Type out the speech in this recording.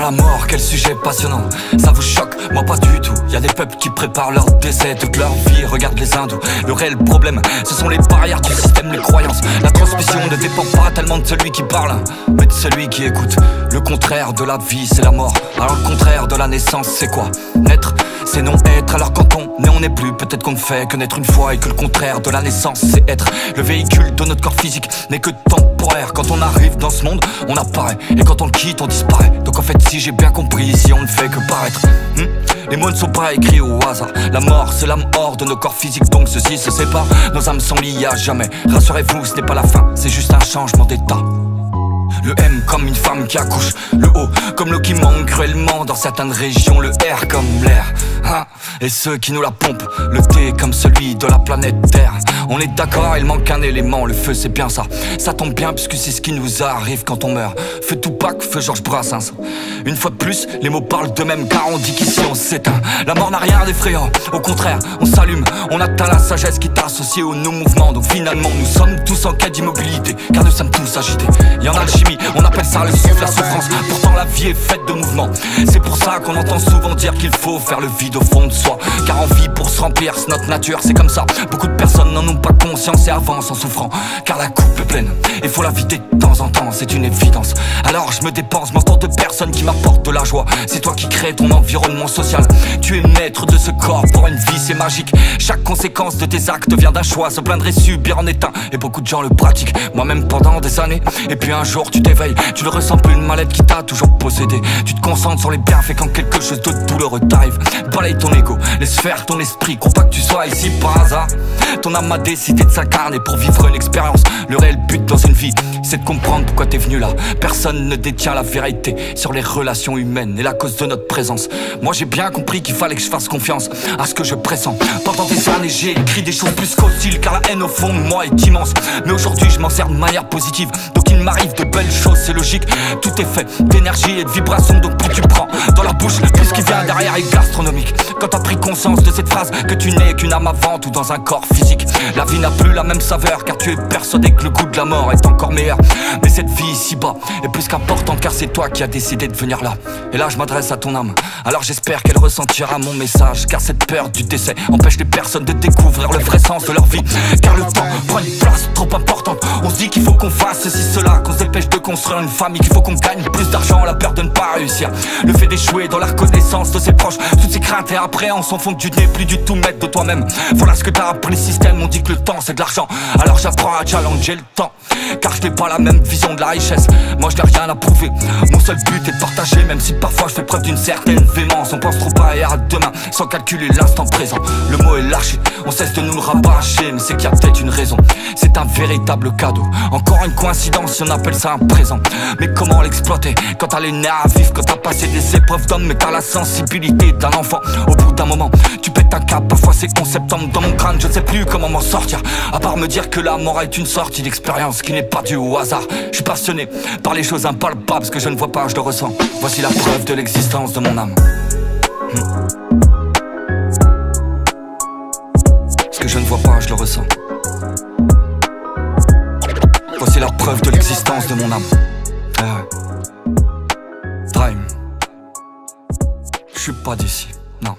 la mort, quel sujet passionnant. Ça vous choque, moi pas du tout. Y a des peuples qui préparent leur décès toute leur vie. Regarde les hindous, le réel problème, ce sont les barrières du système, les croyances. La transmission ne dépend pas tellement de celui qui parle, mais de celui qui écoute. Le contraire de la vie, c'est la mort. Alors le contraire de la naissance, c'est quoi? Naître, c'est non être. Alors quand on naît, on n'est plus. Peut-être qu'on ne fait que naître une fois, et que le contraire de la naissance, c'est être. Le véhicule de notre corps physique n'est que temporaire. Quand on arrive dans ce monde, on apparaît, et quand on le quitte, on disparaît. Donc en fait, si j'ai bien compris, ici on ne fait que paraître. Les mots ne sont pas écrits au hasard. La mort, c'est l'âme hors de nos corps physiques, donc ceux-ci se séparent. Nos âmes sont liées à jamais. Rassurez-vous, ce n'est pas la fin, c'est juste un changement d'état. Le M comme une femme qui accouche, le O comme l'eau qui manque cruellement dans certaines régions, le R comme l'air, hein, et ceux qui nous la pompent, le T comme celui de la planète Terre. On est d'accord, il manque un élément, le feu c'est bien ça. Ça tombe bien puisque c'est ce qui nous arrive quand on meurt. Feu Tupac, feu Georges Brassens. Une fois de plus, les mots parlent d'eux-mêmes car on dit qu'ici on s'éteint. La mort n'a rien d'effrayant, au contraire, on s'allume. On atteint la sagesse qui est associée aux nos mouvements. Donc finalement nous sommes tous en quête d'immobilité, car nous sommes tous agités. Il y en a alchimie, on appelle ça le souffle, la souffrance. Pourtant la vie est faite de mouvements. C'est pour ça qu'on entend souvent dire qu'il faut faire le vide au fond de soi. Car on vit pour se remplir, c'est notre nature, c'est comme ça. Beaucoup de personnes n'en ont pas conscience et avancent en souffrant. Car la coupe est pleine, et faut la vider de temps en temps, c'est une évidence. Alors je me dépense, m'entoure de personnes qui m'apportent de la joie. C'est toi qui crées ton environnement social. Tu es maître de ce corps, pour une vie c'est magique. Chaque conséquence de tes actes vient d'un choix. Se plaindre et subir en est un, et beaucoup de gens le pratiquent. Moi-même pendant des années. Et puis un jour tu t'éveilles, tu ne ressens plus une mallette qui t'a toujours possédé. Tu te concentres sur les bienfaits quand quelque chose de douloureux t'arrive. Balaye ton ego, laisse faire ton esprit. Crois pas que tu sois ici par hasard. Ton âme a décidé de s'incarner pour vivre une expérience. Le réel but dans une vie, c'est de comprendre pourquoi t'es venu là. Personne ne détient la vérité sur les relations humaines et la cause de notre présence. Moi j'ai bien compris qu'il fallait que je fasse confiance à ce que je pressens. Pendant des années j'ai écrit des choses plus qu'hostiles, car la haine au fond de moi est immense. Mais aujourd'hui je m'en sers de manière positive. Donc il m'arrive de belles choses, c'est logique. Tout est fait d'énergie et de vibrations, donc plus tu prends dans la bouche, plus ce qui vient derrière est gastronomique. Quand t'as pris conscience de cette phrase, que tu n'es qu'une âme avant tout dans un corps physique, la vie n'a plus la même saveur, car tu es persuadé que le goût de la mort est encore meilleur. Mais cette vie ici-bas est plus qu'importante, car c'est toi qui as décidé de venir là. Et là je m'adresse à ton âme, alors j'espère qu'elle ressentira mon message. Car cette peur du décès empêche les personnes de découvrir le vrai sens de leur vie. Car le temps prend une place trop importante. On se dit qu'il faut qu'on fasse ceci, cela, qu'on se dépêche de construire une famille, qu'il faut qu'on gagne plus d'argent, la peur de ne pas réussir, le fait d'échouer dans la reconnaissance de ses proches. Toutes ces craintes et appréhensions font que tu n'es plus du tout maître de toi-même. Voilà ce que t'as appris le système, on dit que le temps c'est de l'argent. Alors j'apprends à challenger le temps, car je n'ai pas la même vision de la richesse. Moi je n'ai rien à prouver, mon seul but est de partager. Même si parfois je fais preuve d'une certaine véhémence. On pense trop à hier à demain, sans calculer l'instant présent. Le mot est lâché, on cesse de nous le rabâcher, mais c'est qu'il y a peut-être une raison. C'est un véritable cadeau, encore une coïncidence si on appelle ça un présent. Mais comment l'exploiter quand t'as les nerfs à vif, quand t'as passé des épreuves d'homme, mais t'as la sensibilité d'un enfant. Au bout d'un moment, tu pètes un câble, parfois c'est 11 septembre dans mon crâne. Je ne sais plus comment m'en sortir, à part me dire que la mort est une sortie d'expérience qui n'est pas due au hasard. Je suis passionné par les choses impalpables, ce que je ne vois pas, je le ressens. Voici la preuve de l'existence de mon âme. Ce que je ne vois pas, je le ressens. Voici la preuve de l'existence de mon âme. Dream. Je suis pas d'ici, non.